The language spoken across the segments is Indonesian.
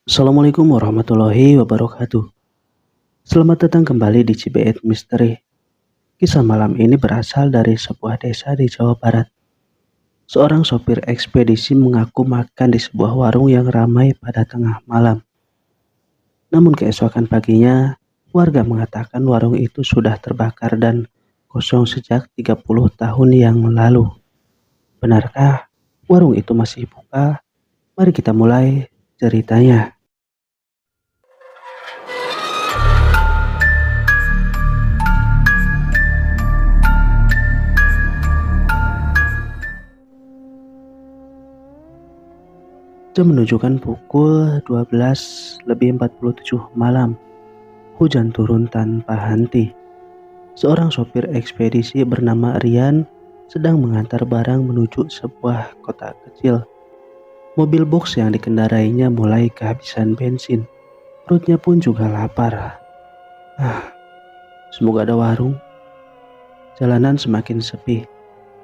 Assalamualaikum warahmatullahi wabarakatuh. Selamat datang kembali di Cibeet Misteri. Kisah malam ini berasal dari sebuah desa di Jawa Barat. Seorang sopir ekspedisi mengaku makan di sebuah warung yang ramai pada tengah malam. Namun keesokan paginya, warga mengatakan warung itu sudah terbakar dan kosong sejak 30 tahun yang lalu. Benarkah warung itu masih buka? Mari kita mulai ceritanya. Jam menunjukkan pukul 12:47 malam. Hujan turun tanpa henti. Seorang sopir ekspedisi bernama Rian sedang mengantar barang menuju sebuah kota kecil. Mobil box yang dikendarainya mulai kehabisan bensin. Perutnya pun juga lapar. Semoga ada warung. Jalanan semakin sepi.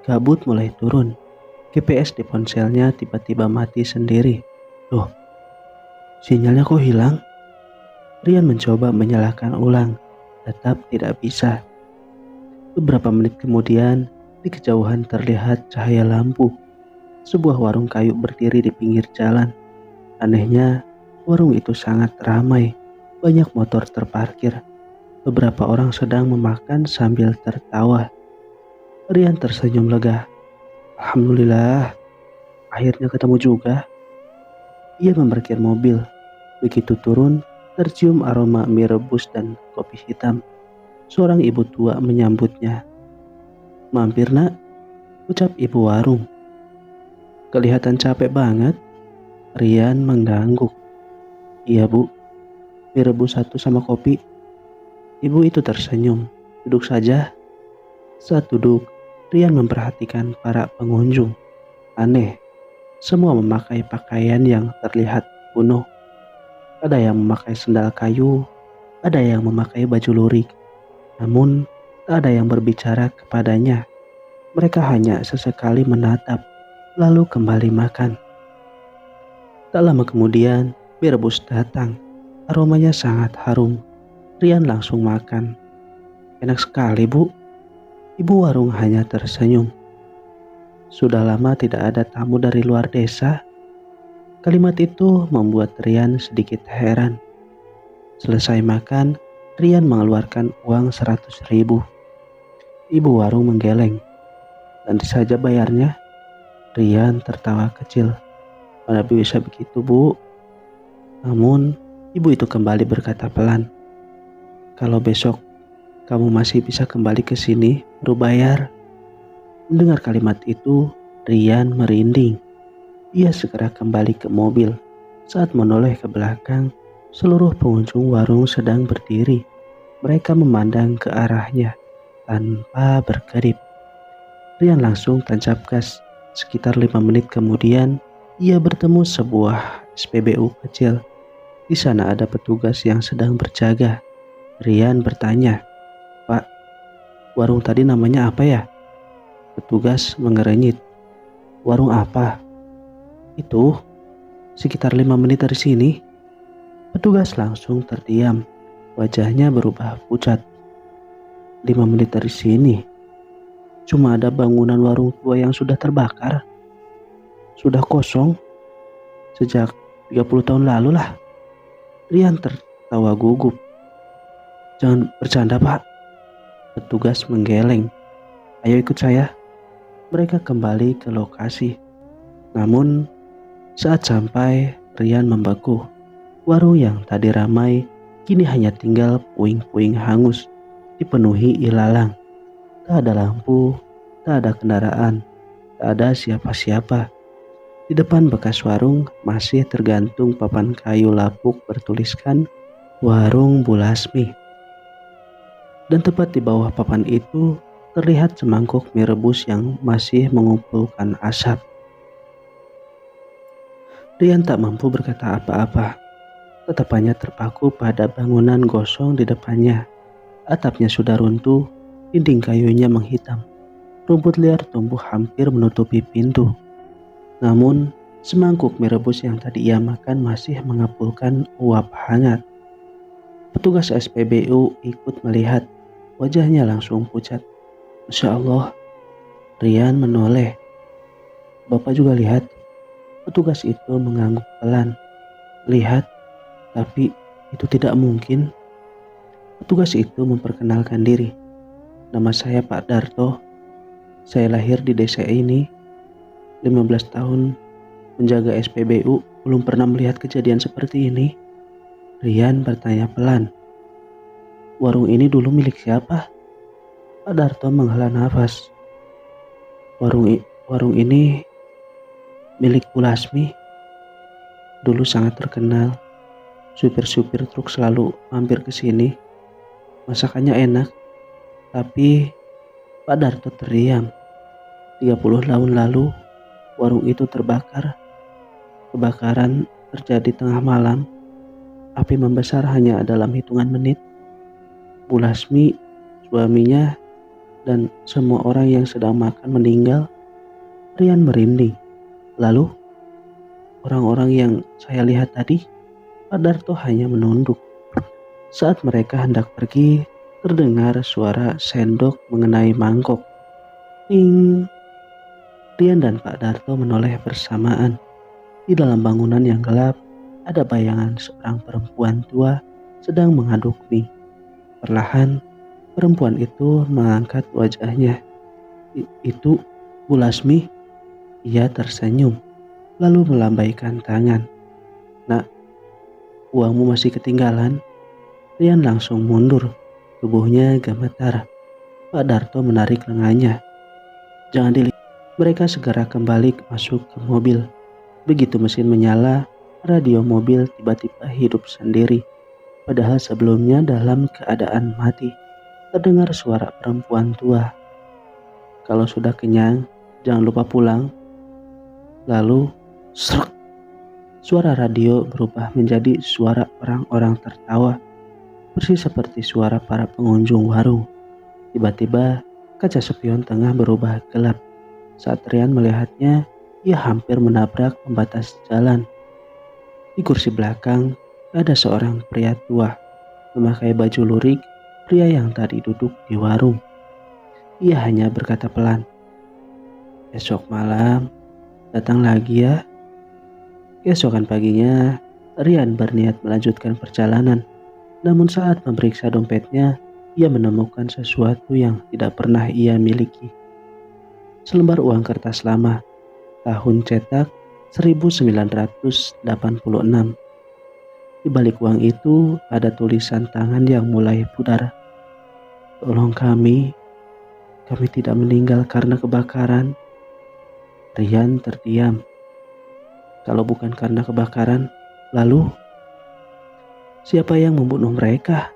Kabut mulai turun. GPS di ponselnya tiba-tiba mati sendiri. Loh, sinyalnya kok hilang? Rian mencoba menyalakan ulang, tetap tidak bisa. Beberapa menit kemudian, di kejauhan terlihat cahaya lampu. Sebuah warung kayu berdiri di pinggir jalan. Anehnya, warung itu sangat ramai. Banyak motor terparkir. Beberapa orang sedang memakan sambil tertawa. Rian tersenyum lega. Alhamdulillah, akhirnya ketemu juga. Ia memarkir mobil. Begitu turun, tercium aroma mie rebus dan kopi hitam. Seorang ibu tua menyambutnya. Mampir nak, ucap ibu warung. Kelihatan capek banget. Rian mengangguk. Iya bu, mie rebus satu sama kopi. Ibu itu tersenyum. Duduk saja. Saat duduk, Rian memperhatikan para pengunjung. Aneh, semua memakai pakaian yang terlihat kuno. Ada yang memakai sendal kayu, ada yang memakai baju lurik. Namun, tak ada yang berbicara kepadanya. Mereka hanya sesekali menatap, lalu kembali makan. Tak lama kemudian, mie rebus datang. Aromanya sangat harum. Rian langsung makan. Enak sekali bu. Ibu warung hanya tersenyum. Sudah lama tidak ada tamu dari luar desa. Kalimat itu membuat Rian sedikit heran. Selesai makan, Rian mengeluarkan uang 100.000. Ibu warung menggeleng. Nanti saja bayarnya. Rian tertawa kecil. Mana bisa begitu bu? Namun ibu itu kembali berkata pelan. Kalau besok kamu masih bisa kembali ke sini, baru bayar. Mendengar kalimat itu, Rian merinding. Ia segera kembali ke mobil. Saat menoleh ke belakang, seluruh pengunjung warung sedang berdiri. Mereka memandang ke arahnya tanpa berkedip. Rian langsung tancap gas. Sekitar 5 menit kemudian, ia bertemu sebuah SPBU kecil. Di sana ada petugas yang sedang berjaga. Rian bertanya, Pak, warung tadi namanya apa ya? Petugas mengerenyit. Warung apa? Itu sekitar 5 menit dari sini. Petugas langsung terdiam. Wajahnya berubah pucat. 5 menit dari sini. Cuma ada bangunan warung tua yang sudah terbakar. Sudah kosong. Sejak 30 tahun lalu lah. Rian tertawa gugup. Jangan bercanda pak. Petugas menggeleng. Ayo ikut saya. Mereka kembali ke lokasi. Namun saat sampai, Rian membeku. Warung yang tadi ramai kini hanya tinggal puing-puing hangus, dipenuhi ilalang. Tak ada lampu, tak ada kendaraan, tak ada siapa-siapa. Di depan bekas warung masih tergantung papan kayu lapuk bertuliskan Warung Bulasmi. Dan tepat di bawah papan itu terlihat semangkuk mie rebus yang masih mengumpulkan asap. Rian tak mampu berkata apa-apa. Tatapannya terpaku pada bangunan gosong di depannya. Atapnya sudah runtuh, dinding kayunya menghitam. Rumput liar tumbuh hampir menutupi pintu. Namun, Semangkuk mie rebus yang tadi ia makan masih mengepulkan uap hangat. Petugas SPBU ikut melihat. Wajahnya langsung pucat. Masya Allah, Rian menoleh. Bapak juga lihat? Petugas itu mengangguk pelan. Lihat, tapi itu tidak mungkin. Petugas itu memperkenalkan diri. Nama saya Pak Darto. Saya lahir di desa ini. 15 tahun menjaga SPBU, belum pernah melihat kejadian seperti ini. Rian bertanya pelan. Warung ini dulu milik siapa? Pak Darto menghela nafas. Warung ini milik Bu Lasmi. Dulu sangat terkenal. Supir-supir truk selalu mampir ke sini. Masakannya enak. Tapi Pak Darto terdiam. 30 tahun lalu warung itu terbakar. Kebakaran terjadi tengah malam. Api membesar hanya dalam hitungan menit. Bu Lasmi, suaminya, dan semua orang yang sedang makan meninggal. Rian merinding. Lalu, orang-orang yang saya lihat tadi, Pak Darto hanya menunduk. Saat mereka hendak pergi, terdengar suara sendok mengenai mangkok. Ting! Rian dan Pak Darto menoleh bersamaan. Di dalam bangunan yang gelap, ada bayangan seorang perempuan tua sedang mengaduk mie. Perlahan, perempuan itu mengangkat wajahnya. Itu Bu Lasmi. Ia tersenyum, lalu melambaikan tangan. Nak, uangmu masih ketinggalan. Rian langsung mundur, tubuhnya gemetar. Pak Darto menarik lengannya. Jangan dilihat. Mereka segera kembali masuk ke mobil. Begitu mesin menyala, radio mobil tiba-tiba hidup sendiri. Padahal sebelumnya dalam keadaan mati. Terdengar suara perempuan tua. Kalau sudah kenyang, jangan lupa pulang. Lalu, srek. Suara radio berubah menjadi suara orang-orang tertawa. Persis seperti suara para pengunjung warung. Tiba-tiba, kaca spion tengah berubah gelap. Saat Rian melihatnya, ia hampir menabrak pembatas jalan. Di kursi belakang, ada seorang pria tua, memakai baju lurik, pria yang tadi duduk di warung. Ia hanya berkata pelan, "Esok malam, datang lagi ya." Keesokan paginya, Rian berniat melanjutkan perjalanan. Namun saat memeriksa dompetnya, ia menemukan sesuatu yang tidak pernah ia miliki. Selembar uang kertas lama, tahun cetak 1986. Di balik uang itu ada tulisan tangan yang mulai pudar. Tolong kami tidak meninggal karena kebakaran. Rian terdiam. Kalau bukan karena kebakaran, lalu siapa yang membunuh mereka?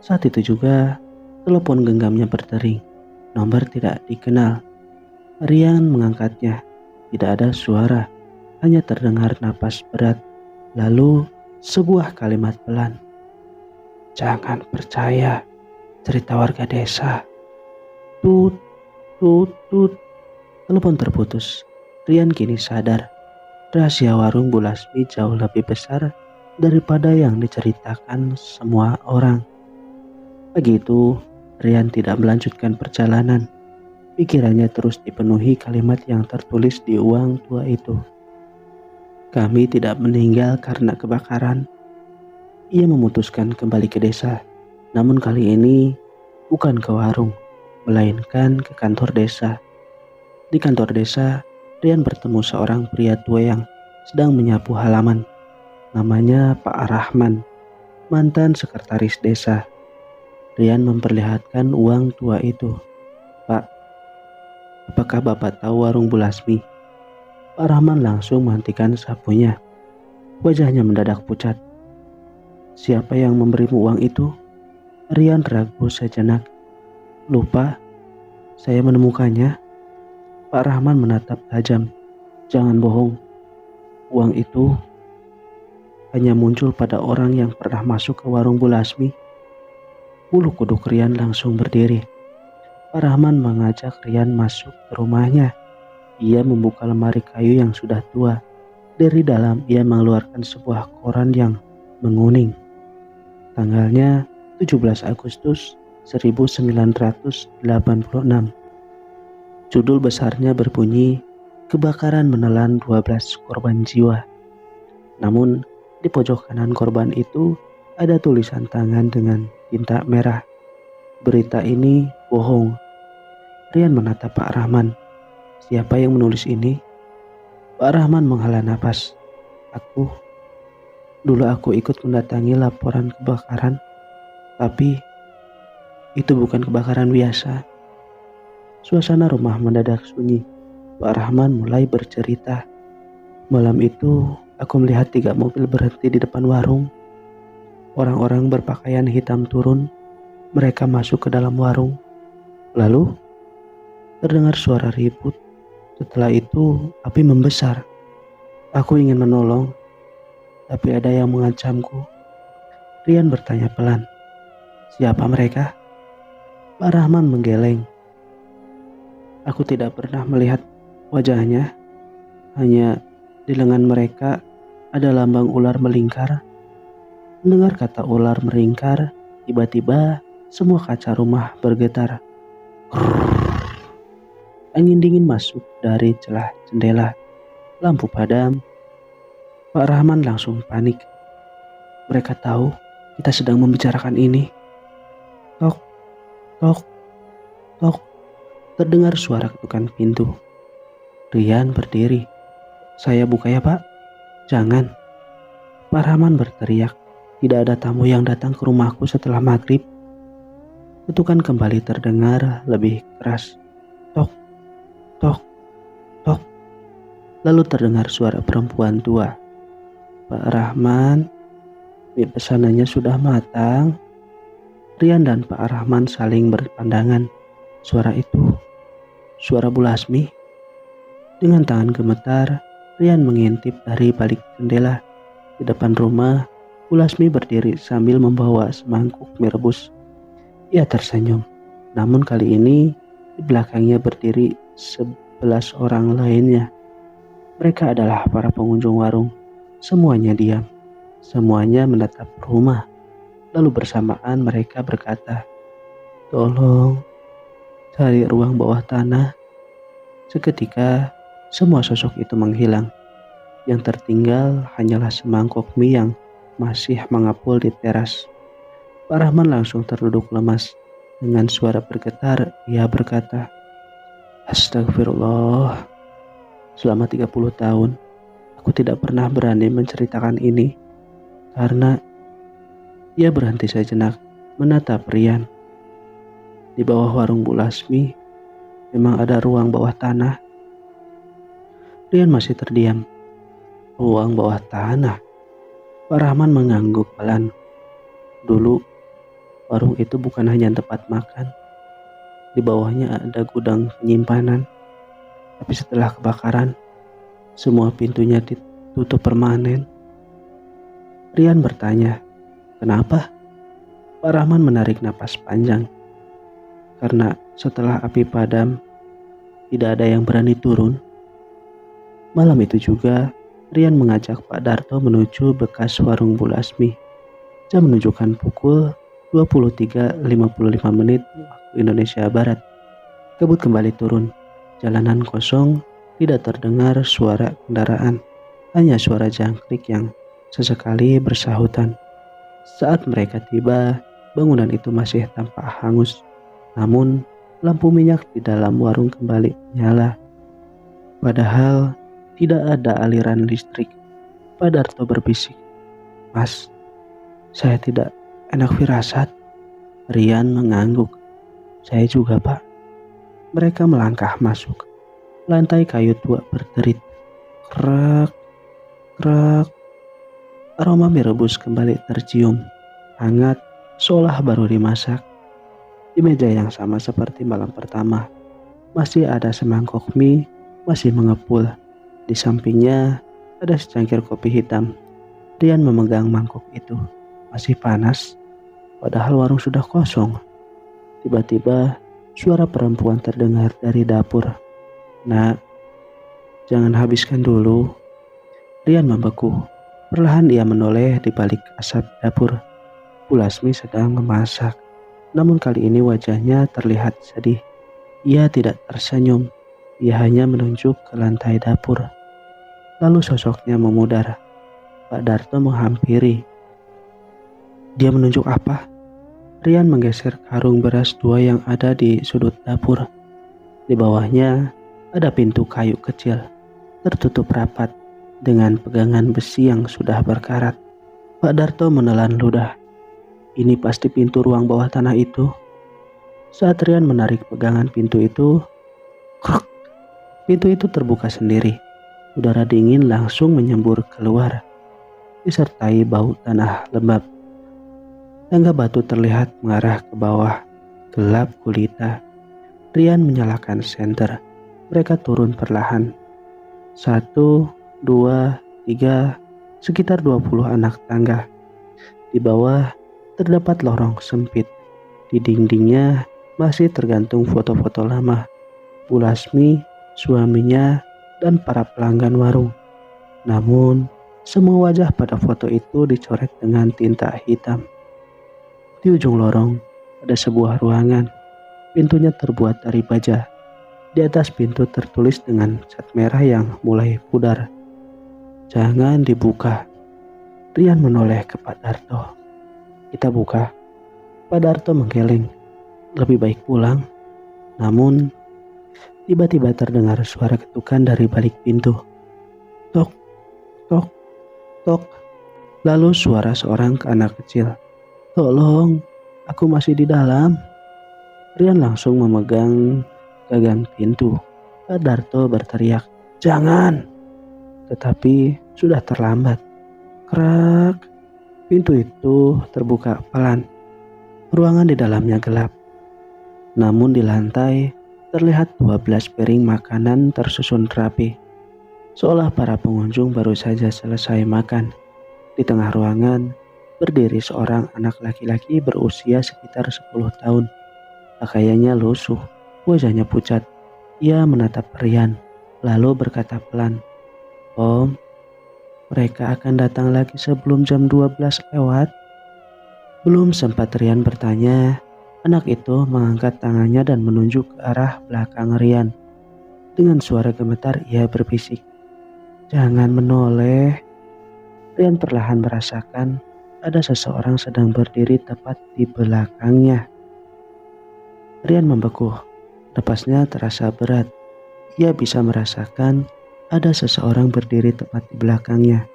Saat itu juga telepon genggamnya berdering. Nomor tidak dikenal. Rian mengangkatnya. Tidak ada suara, hanya terdengar napas berat. Lalu sebuah kalimat pelan. Jangan percaya cerita warga desa. Tut, tut, tut. Telepon terputus. Rian kini sadar. Rahasia warung Bu Lasmi jauh lebih besar daripada yang diceritakan semua orang. Pagi itu, Rian tidak melanjutkan perjalanan. Pikirannya terus dipenuhi kalimat yang tertulis di uang tua itu. Kami tidak meninggal karena kebakaran. Ia memutuskan kembali ke desa. Namun kali ini bukan ke warung, melainkan ke kantor desa. Di kantor desa, Rian bertemu seorang pria tua yang sedang menyapu halaman. Namanya Pak Rahman, mantan sekretaris desa. Rian memperlihatkan uang tua itu. Pak, apakah Bapak tahu warung Bu Lasmi? Pak Rahman langsung menghentikan sapunya. Wajahnya mendadak pucat. Siapa yang memberimu uang itu? Rian ragu sejenak. Lupa, saya menemukannya. Pak Rahman menatap tajam. Jangan bohong. Uang itu hanya muncul pada orang yang pernah masuk ke warung Bu Lasmi. Bulu kuduk Rian langsung berdiri. Pak Rahman mengajak Rian masuk ke rumahnya. Ia membuka lemari kayu yang sudah tua. Dari dalam ia mengeluarkan sebuah koran yang menguning. Tanggalnya 17 Agustus 1986. Judul besarnya berbunyi, "Kebakaran menelan 12 korban jiwa." Namun, di pojok kanan korban itu ada tulisan tangan dengan tinta merah. "Berita ini bohong." Rian menatap Pak Rahman. "Siapa yang menulis ini?" Pak Rahman menghela napas. Dulu aku ikut mendatangi laporan kebakaran, tapi itu bukan kebakaran biasa." Suasana rumah mendadak sunyi. Pak Rahman mulai bercerita. "Malam itu aku melihat 3 mobil berhenti di depan warung. Orang-orang berpakaian hitam turun. Mereka masuk ke dalam warung. Lalu terdengar suara ribut. Setelah itu api membesar. Aku ingin menolong, tapi ada yang mengancamku." Rian bertanya pelan, "Siapa mereka?" Pak Rahman menggeleng. "Aku tidak pernah melihat wajahnya. Hanya di lengan mereka ada lambang ular melingkar." Mendengar kata ular melingkar, tiba-tiba semua kaca rumah bergetar. Angin dingin masuk dari celah jendela. Lampu padam. Pak Rahman langsung panik. "Mereka tahu kita sedang membicarakan ini." Tok, tok, tok. Terdengar suara ketukan pintu. Rian berdiri. "Saya buka ya, Pak." "Jangan." Pak Rahman berteriak. "Tidak ada tamu yang datang ke rumahku setelah maghrib." Ketukan kembali terdengar lebih keras. Tok, tok, tok. Lalu terdengar suara perempuan tua. "Pak Rahman, mie pesanannya sudah matang." Rian dan Pak Rahman saling berpandangan. Suara itu, suara Bu Lasmi. Dengan tangan gemetar, Rian mengintip dari balik jendela. Di depan rumah, Bu Lasmi berdiri sambil membawa semangkuk mie rebus. Ia tersenyum, namun kali ini di belakangnya berdiri 11 orang lainnya. Mereka adalah para pengunjung warung. Semuanya diam. Semuanya menatap rumah. Lalu bersamaan mereka berkata, "Tolong cari ruang bawah tanah." Seketika semua sosok itu menghilang. Yang tertinggal hanyalah semangkuk mie yang masih mengapul di teras. Pak Rahman langsung terduduk lemas. Dengan suara bergetar, ia berkata, "Astagfirullah, selama 30 tahun, aku tidak pernah berani menceritakan ini." Karena ia berhenti sejenak menatap Rian. Di bawah warung Bu Lasmi, memang ada ruang bawah tanah. Rian masih terdiam. Ruang bawah tanah? Pak Rahman mengangguk pelan. Dulu, warung itu bukan hanya tempat makan. Di bawahnya ada gudang penyimpanan. Tapi setelah kebakaran, semua pintunya ditutup permanen. Rian bertanya, "Kenapa?" Pak Rahman menarik napas panjang. "Karena setelah api padam, tidak ada yang berani turun." Malam itu juga, Rian mengajak Pak Darto menuju bekas warung Bu Lasmi. Jam menunjukkan pukul 23.55 waktu Indonesia Barat. Kabut kembali turun. Jalanan kosong, tidak terdengar suara kendaraan. Hanya suara jangkrik yang sesekali bersahutan. Saat mereka tiba, bangunan itu masih tampak hangus. Namun, lampu minyak di dalam warung kembali menyala. Padahal, tidak ada aliran listrik. Pak Darto berbisik, "Mas, saya tidak enak firasat." Rian mengangguk. "Saya juga, Pak." Mereka melangkah masuk. Lantai kayu tua berderit. Krak, krak. Aroma mie rebus kembali tercium. Hangat, seolah baru dimasak. Di meja yang sama seperti malam pertama, masih ada semangkok mie, masih mengepul. Di sampingnya ada secangkir kopi hitam. Rian memegang mangkok itu. Masih panas, padahal warung sudah kosong. Tiba-tiba suara perempuan terdengar dari dapur. "Nak, jangan habiskan dulu." Rian membeku. Perlahan ia menoleh di balik asap dapur. Bu Lasmi sedang memasak. Namun kali ini wajahnya terlihat sedih. Ia tidak tersenyum. Ia hanya menunjuk ke lantai dapur. Lalu sosoknya memudar. Pak Darto menghampiri. Dia menunjuk apa? Rian menggeser karung beras 2 yang ada di sudut dapur. Di bawahnya ada pintu kayu kecil, tertutup rapat dengan pegangan besi yang sudah berkarat. Pak Darto menelan ludah. Ini pasti pintu ruang bawah tanah itu. Saat Rian menarik pegangan pintu itu, kruk, pintu itu terbuka sendiri. Udara dingin langsung menyembur keluar, disertai bau tanah lembab. Tangga batu terlihat mengarah ke bawah, gelap gulita. Rian menyalakan senter. Mereka turun perlahan. 1, 2, 3, sekitar 20 anak tangga. Di bawah terdapat lorong sempit. Di dindingnya masih tergantung foto-foto lama. Bu Lasmi, suaminya, dan para pelanggan warung. Namun, semua wajah pada foto itu dicoret dengan tinta hitam. Di ujung lorong ada sebuah ruangan. Pintunya terbuat dari baja. Di atas pintu tertulis dengan cat merah yang mulai pudar. Jangan dibuka. Rian menoleh ke Pak Darto. Kita buka. Pak Darto menggeleng. Lebih baik pulang. Namun, tiba-tiba terdengar suara ketukan dari balik pintu. Tok, tok, tok. Lalu suara seorang anak kecil. Tolong, aku masih di dalam. Rian langsung memegang gagang pintu. Pak Darto berteriak, jangan. Tetapi sudah terlambat. Krak. Pintu itu terbuka pelan. Ruangan di dalamnya gelap. Namun di lantai terlihat 12 piring makanan tersusun rapi. Seolah para pengunjung baru saja selesai makan. Di tengah ruangan berdiri seorang anak laki-laki berusia sekitar 10 tahun. Pakaiannya lusuh, wajahnya pucat. Ia menatap Rian, lalu berkata pelan, Om, mereka akan datang lagi sebelum jam 12 lewat. Belum sempat Rian bertanya, anak itu mengangkat tangannya dan menunjuk ke arah belakang Rian. Dengan suara gemetar ia berbisik, jangan menoleh. Rian perlahan merasakan ada seseorang sedang berdiri tepat di belakangnya. Rian membeku, napasnya terasa berat. Ia bisa merasakan ada seseorang berdiri tepat di belakangnya.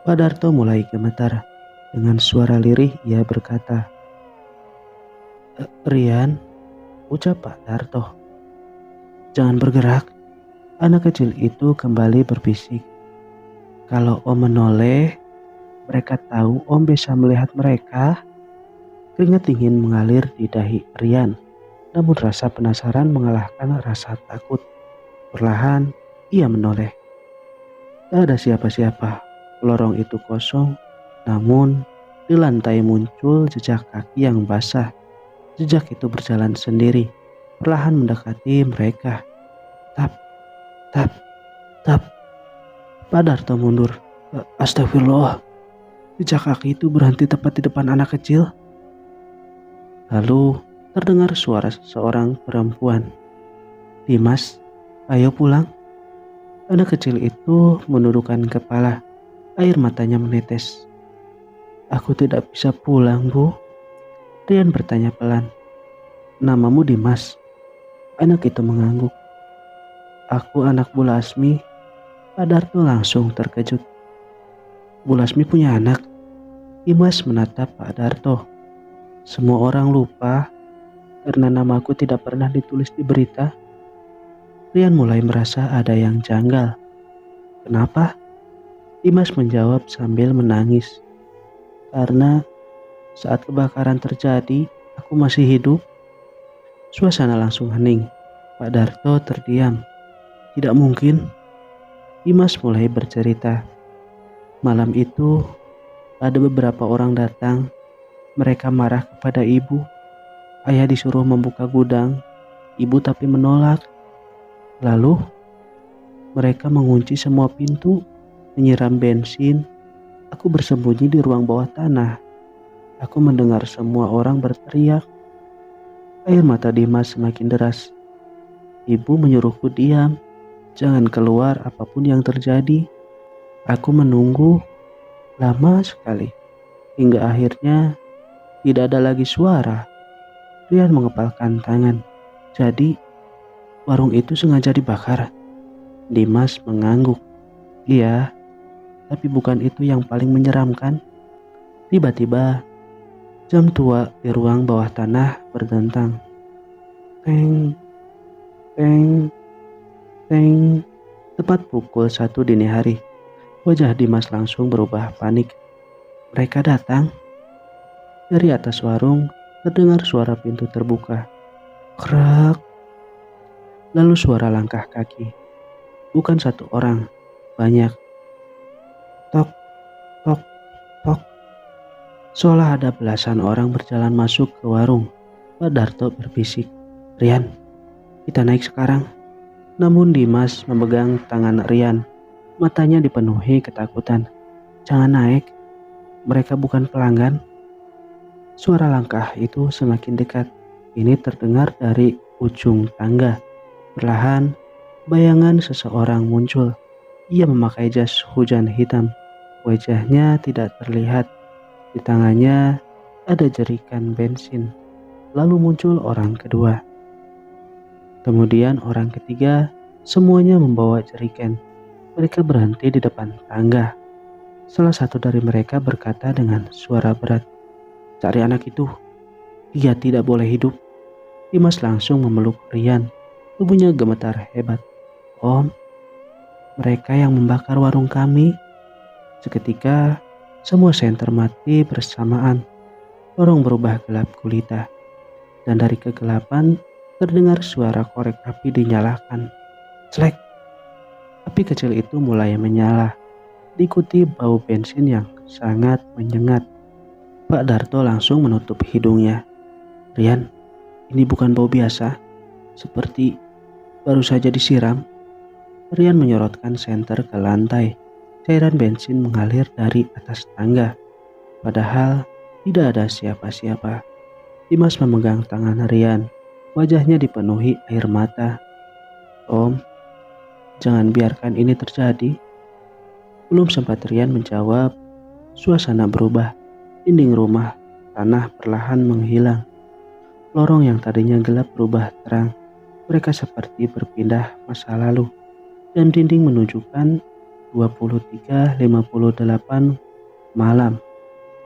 Pak Darto mulai gemetar. Dengan suara lirih ia berkata, Rian, ucap Pak Darto. Jangan bergerak. Anak kecil itu kembali berbisik. Kalau Om menoleh, mereka tahu Om bisa melihat mereka. Keringat dingin mengalir di dahi Rian. Namun rasa penasaran mengalahkan rasa takut. Perlahan ia menoleh. Tak ada siapa-siapa. Lorong itu kosong. Namun di lantai muncul jejak kaki yang basah. Jejak itu berjalan sendiri. Perlahan mendekati mereka. Tap, tap, tap. Pak Darto mundur. Astagfirullah. Jejak kaki itu berhenti tepat di depan anak kecil. Lalu terdengar suara seorang perempuan. Dimas, ayo pulang. Anak kecil itu menundukkan kepala. Air matanya menetes. Aku tidak bisa pulang, Bu. Rian bertanya pelan. Namamu Dimas? Anak itu mengangguk. Aku anak Bu Lasmi. Pak Darto langsung terkejut. Bu Lasmi punya anak? Dimas menatap Pak Darto. Semua orang lupa karena namaku tidak pernah ditulis di berita. Rian mulai merasa ada yang janggal. Kenapa? Dimas menjawab sambil menangis. Karena saat kebakaran terjadi, aku masih hidup. Suasana langsung hening. Pak Darto terdiam. Tidak mungkin. Dimas mulai bercerita. Malam itu, ada beberapa orang datang. Mereka marah kepada ibu. Ayah disuruh membuka gudang. Ibu tapi menolak. Lalu, mereka mengunci semua pintu. menyiram bensin. Aku bersembunyi di ruang bawah tanah. Aku mendengar semua orang berteriak. Air mata Dimas semakin deras. Ibu menyuruhku diam, jangan keluar apapun yang terjadi. Aku menunggu lama sekali, hingga akhirnya tidak ada lagi suara. Rian mengepalkan tangan. Jadi, warung itu sengaja dibakar. Dimas mengangguk. Iya, tapi bukan itu yang paling menyeramkan. Tiba-tiba, jam tua di ruang bawah tanah berdentang. Teng, teng, teng. Tepat pukul 1 dini hari. Wajah Dimas langsung berubah panik. Mereka datang. Dari atas warung terdengar suara pintu terbuka. Krak. Lalu suara langkah kaki. Bukan satu orang, banyak. Tok, tok, tok. Seolah ada belasan orang berjalan masuk ke warung. Pak Darto berbisik, Rian, kita naik sekarang. Namun Dimas memegang tangan Rian. Matanya dipenuhi ketakutan. Jangan naik, mereka bukan pelanggan. Suara langkah itu semakin dekat. Ini terdengar dari ujung tangga. Perlahan, bayangan seseorang muncul. Ia memakai jas hujan hitam. Wajahnya tidak terlihat. Di tangannya ada jerikan bensin. Lalu muncul orang kedua. Kemudian orang ketiga, semuanya membawa jeriken. Mereka berhenti di depan tangga. Salah satu dari mereka berkata dengan suara berat, cari anak itu, dia tidak boleh hidup. Dimas langsung memeluk Rian. Tubuhnya gemetar hebat. Om, mereka yang membakar warung kami. Seketika, semua senter mati bersamaan. Lorong berubah gelap gulita. Dan dari kegelapan, terdengar suara korek api dinyalakan. Celek. Api kecil itu mulai menyala, diikuti bau bensin yang sangat menyengat. Pak Darto langsung menutup hidungnya. Rian, ini bukan bau biasa, seperti baru saja disiram. Rian menyorotkan senter ke lantai. Cairan bensin mengalir dari atas tangga. Padahal tidak ada siapa-siapa. Dimas memegang tangan Rian. Wajahnya dipenuhi air mata. Om, jangan biarkan ini terjadi. Belum sempat Rian menjawab, suasana berubah. Dinding rumah, tanah perlahan menghilang. Lorong yang tadinya gelap berubah terang. Mereka seperti berpindah masa lalu. Dan dinding menunjukkan 23.58 malam.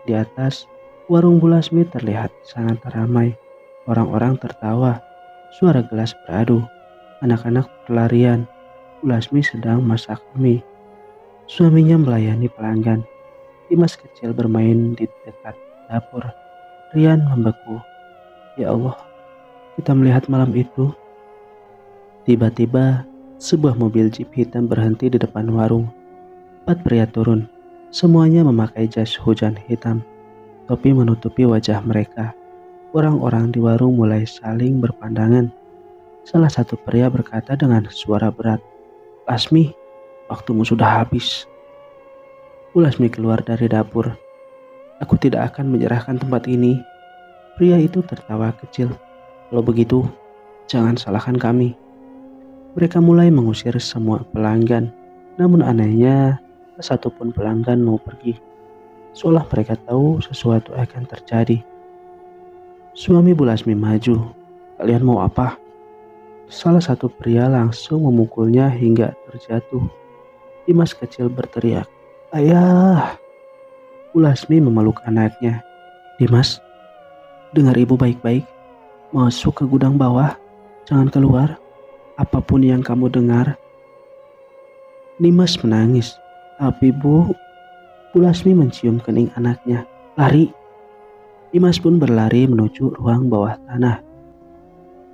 Di atas, warung Bu Lasmi terlihat sangat ramai. Orang-orang tertawa. Suara gelas beradu. Anak-anak berlarian. Bu Lasmi sedang masak mie. Suaminya melayani pelanggan. Dimas kecil bermain di dekat dapur. Rian membeku. Ya Allah, kita melihat malam itu. Tiba-tiba, sebuah mobil jeep hitam berhenti di depan warung. 4 pria turun. Semuanya memakai jas hujan hitam. Topi menutupi wajah mereka. Orang-orang di warung mulai saling berpandangan. Salah satu pria berkata dengan suara berat, Lasmi, waktumu sudah habis. Bu Lasmi keluar dari dapur. Aku tidak akan menyerahkan tempat ini. Pria itu tertawa kecil. Kalau begitu, jangan salahkan kami. Mereka mulai mengusir semua pelanggan. Namun anehnya, tak satupun pelanggan mau pergi. Seolah mereka tahu sesuatu akan terjadi. Suami Bu Lasmi maju. Kalian mau apa? Salah satu pria langsung memukulnya hingga terjatuh. Dimas kecil berteriak, Ayah! Bu Lasmi memeluk anaknya. Dimas, dengar ibu baik-baik. Masuk ke gudang bawah. Jangan keluar. Apapun yang kamu dengar. Dimas menangis. Tapi Bu Lasmi mencium kening anaknya. Lari. Dimas pun berlari menuju ruang bawah tanah.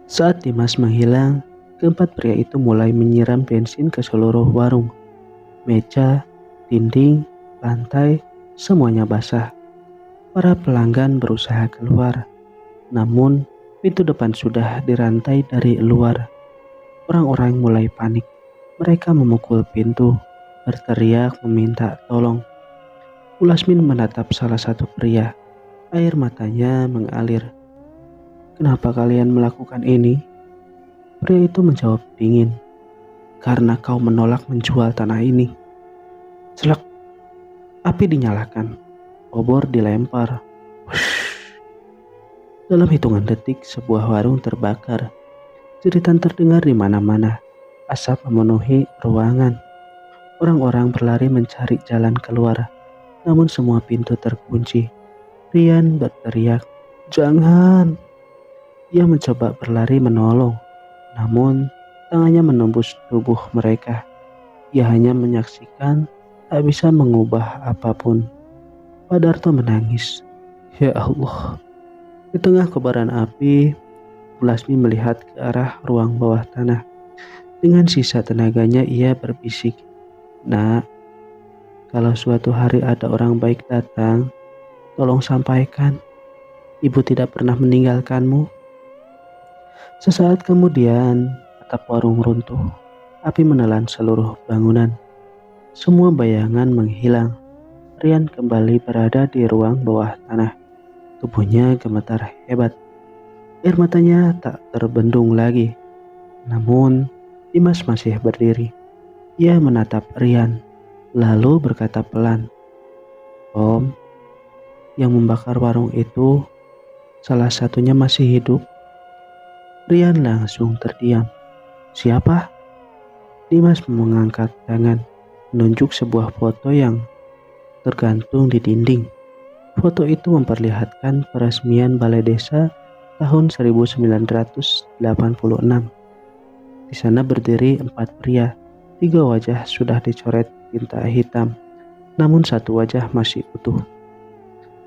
Saat Dimas menghilang, keempat pria itu mulai menyiram bensin ke seluruh warung. Meja, dinding, lantai, semuanya basah. Para pelanggan berusaha keluar. Namun, pintu depan sudah dirantai dari luar. Orang-orang mulai panik. Mereka memukul pintu. berteriak meminta tolong. Ulasmin menatap salah satu pria. Air matanya mengalir. "Kenapa kalian melakukan ini?" Pria itu menjawab dingin. "Karena kau menolak menjual tanah ini." Selak, api dinyalakan. Obor dilempar. Dalam hitungan detik, sebuah warung terbakar. Jeritan terdengar di mana-mana. Asap memenuhi ruangan. Orang-orang berlari mencari jalan keluar. Namun semua pintu terkunci. Rian berteriak, "Jangan!" Ia mencoba berlari menolong. Namun, tangannya menembus tubuh mereka. Ia hanya menyaksikan, tak bisa mengubah apapun. Pak Darto menangis. Ya Allah. Di tengah kobaran api, Lasmi melihat ke arah ruang bawah tanah. Dengan sisa tenaganya ia berbisik, "Nak, kalau suatu hari ada orang baik datang, tolong sampaikan, ibu tidak pernah meninggalkanmu." Sesaat kemudian, atap warung runtuh. Api menelan seluruh bangunan. Semua bayangan menghilang. Rian kembali berada di ruang bawah tanah. Tubuhnya gemetar hebat. Air matanya tak terbendung lagi. Namun, Dimas masih berdiri. Ia menatap Rian, lalu berkata pelan, "Om, yang membakar warung itu, salah satunya masih hidup." Rian langsung terdiam. "Siapa?" Dimas mengangkat tangan, menunjuk sebuah foto yang tergantung di dinding. Foto itu memperlihatkan peresmian Balai Desa tahun 1986. Di sana berdiri 4 pria. 3 wajah sudah dicoret tinta hitam, namun satu wajah masih utuh.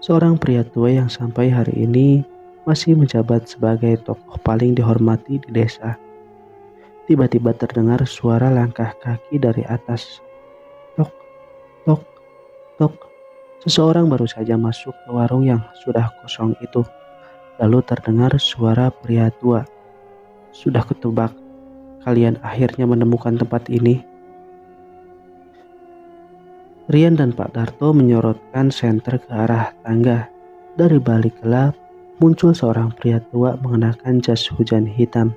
Seorang pria tua yang sampai hari ini masih menjabat sebagai tokoh paling dihormati di desa. Tiba-tiba terdengar suara langkah kaki dari atas. Tok, tok, tok. Seseorang baru saja masuk ke warung yang sudah kosong itu. Lalu terdengar suara pria tua. "Sudah ketebak, kalian akhirnya menemukan tempat ini." Rian dan Pak Darto menyorotkan senter ke arah tangga. Dari balik gelap, muncul seorang pria tua mengenakan jas hujan hitam.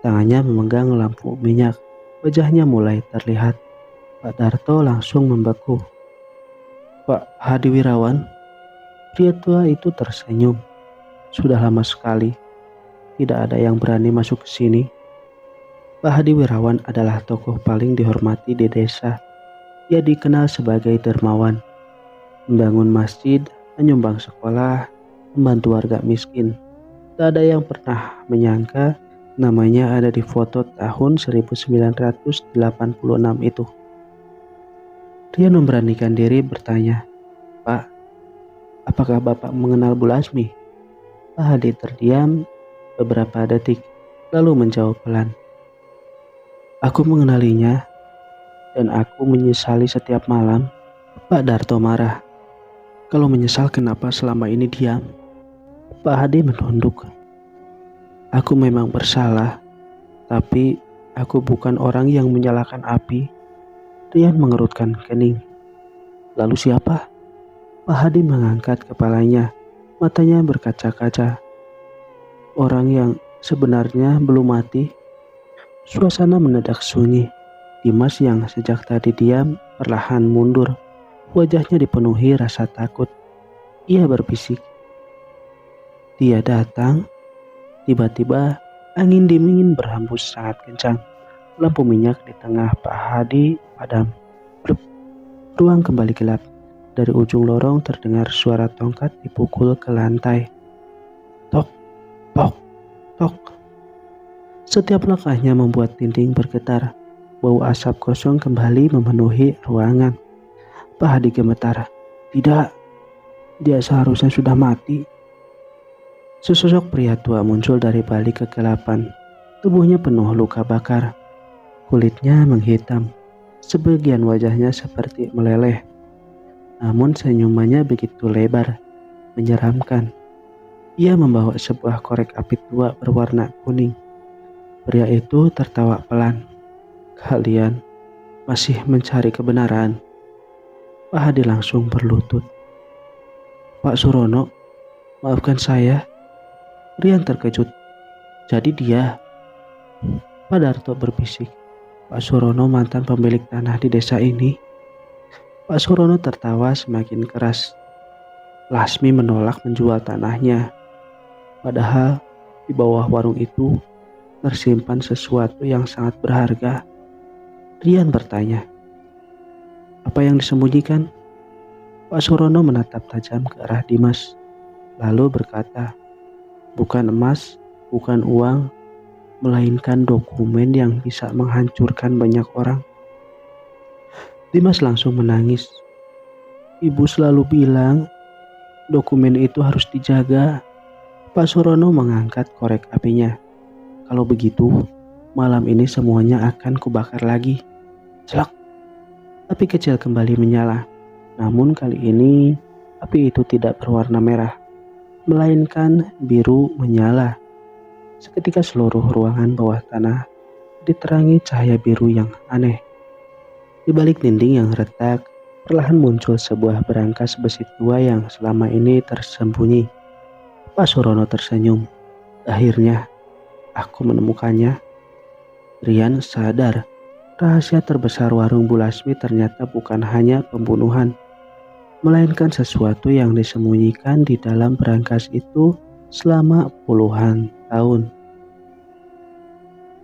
Tangannya memegang lampu minyak. Wajahnya mulai terlihat. Pak Darto langsung membeku. "Pak Hadi Wirawan." Pria tua itu tersenyum. "Sudah lama sekali, tidak ada yang berani masuk ke sini." Pak Hadi Wirawan adalah tokoh paling dihormati di desa. Ia dikenal sebagai dermawan, membangun masjid, menyumbang sekolah, membantu warga miskin. Tak ada yang pernah menyangka namanya ada di foto tahun 1986 itu. Dia memberanikan diri bertanya, "Pak, apakah Bapak mengenal Bu Lasmi?" Pak Hadi terdiam beberapa detik, lalu menjawab pelan, "Aku mengenalinya, dan aku menyesali setiap malam." Pak Darto marah. "Kalau menyesal kenapa selama ini diam?" Pak Hadi menunduk. "Aku memang bersalah, tapi aku bukan orang yang menyalakan api." Rian mengerutkan kening. "Lalu siapa?" Pak Hadi mengangkat kepalanya, matanya berkaca-kaca. "Orang yang sebenarnya belum mati." Suasana mendadak sunyi. Dimas yang sejak tadi diam perlahan mundur. Wajahnya dipenuhi rasa takut. Ia berbisik, "Dia datang." Tiba-tiba angin dingin berhembus sangat kencang. Lampu minyak di tengah Pak Hadi padam. Blub. Ruang kembali gelap. Dari ujung lorong terdengar suara tongkat dipukul ke lantai. Tok, tok, tok. Setiap langkahnya membuat dinding bergetar. Bau asap kosong kembali memenuhi ruangan. Pak Hadi gemetar. "Tidak, dia seharusnya sudah mati." Sesosok pria tua muncul dari balik kegelapan. Tubuhnya penuh luka bakar. Kulitnya menghitam. Sebagian wajahnya seperti meleleh. Namun senyumannya begitu lebar, menyeramkan. Ia membawa sebuah korek api tua berwarna kuning. Pria itu tertawa pelan. "Kalian masih mencari kebenaran. Pak Hadi langsung berlutut. Pak Surono, maafkan saya. Rian terkejut. Jadi dia? Pak Darto berbisik. Pak Surono mantan pemilik tanah di desa ini. Pak Surono tertawa semakin keras. Lasmi menolak menjual tanahnya. Padahal di bawah warung itu tersimpan sesuatu yang sangat berharga. Rian bertanya, apa yang disembunyikan? Pak Surono menatap tajam ke arah Dimas, lalu berkata, bukan emas, bukan uang, melainkan dokumen yang bisa menghancurkan banyak orang. Dimas langsung menangis. Ibu selalu bilang, dokumen itu harus dijaga. Pak Surono mengangkat korek apinya. Kalau begitu, malam ini semuanya akan kubakar lagi. Celak. Api kecil kembali menyala. Namun kali ini api itu tidak berwarna merah, melainkan biru menyala. Seketika seluruh ruangan bawah tanah diterangi cahaya biru yang aneh. Di balik dinding yang retak, perlahan muncul sebuah berangkas besi tua yang selama ini tersembunyi. Pak Surono tersenyum. Akhirnya, aku menemukannya. Rian sadar, rahasia terbesar warung Bu Lasmi ternyata bukan hanya pembunuhan, melainkan sesuatu yang disembunyikan di dalam berangkas itu selama puluhan tahun.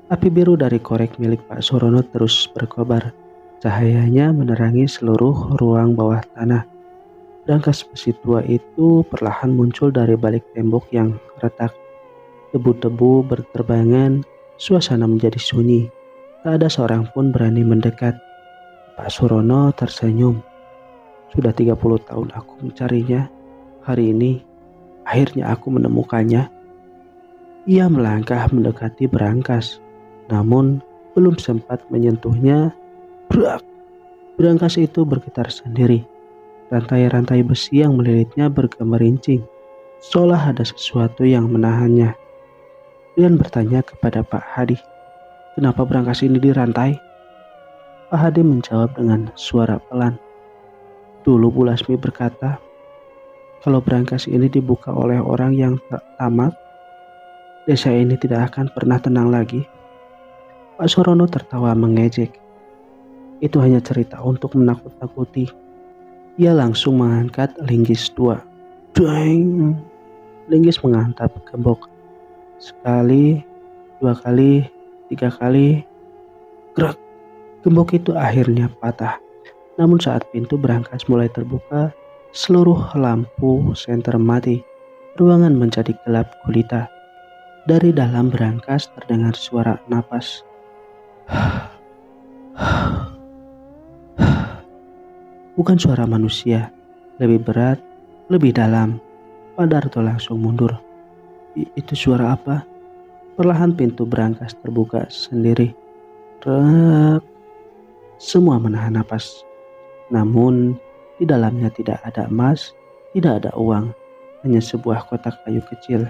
Api biru dari korek milik Pak Surono terus berkobar. Cahayanya menerangi seluruh ruang bawah tanah. Berangkas besi tua itu perlahan muncul dari balik tembok yang retak. Debu-debu berterbangan, suasana menjadi sunyi. Tak ada seorang pun berani mendekat. Pak Surono tersenyum. Sudah 30 tahun aku mencarinya. Hari ini, akhirnya aku menemukannya. Ia melangkah mendekati berangkas. Namun, belum sempat menyentuhnya, brak! Berangkas itu bergetar sendiri. Rantai-rantai besi yang melilitnya bergemerincing, seolah ada sesuatu yang menahannya. Rian bertanya kepada Pak Hadi, kenapa berangkas ini dirantai? Pak Hadi menjawab dengan suara pelan. Dulu Bu Lasmi berkata, kalau berangkas ini dibuka oleh orang yang tamak, desa ini tidak akan pernah tenang lagi. Pak Surono tertawa mengejek. Itu hanya cerita untuk menakut-nakuti. Ia langsung mengangkat linggis tua. Deng! Linggis menghantam gembok. Sekali, 2 kali, 3 kali. Gerak! Gembok itu akhirnya patah. Namun saat pintu berangkas mulai terbuka, seluruh lampu senter mati. Ruangan menjadi gelap gulita. Dari dalam berangkas terdengar suara napas. Bukan suara manusia, lebih berat, lebih dalam. Pak Darto langsung mundur. Itu suara apa? Perlahan pintu berangkas terbuka sendiri. Rek. Semua menahan napas. Namun di dalamnya tidak ada emas, tidak ada uang, hanya sebuah kotak kayu kecil.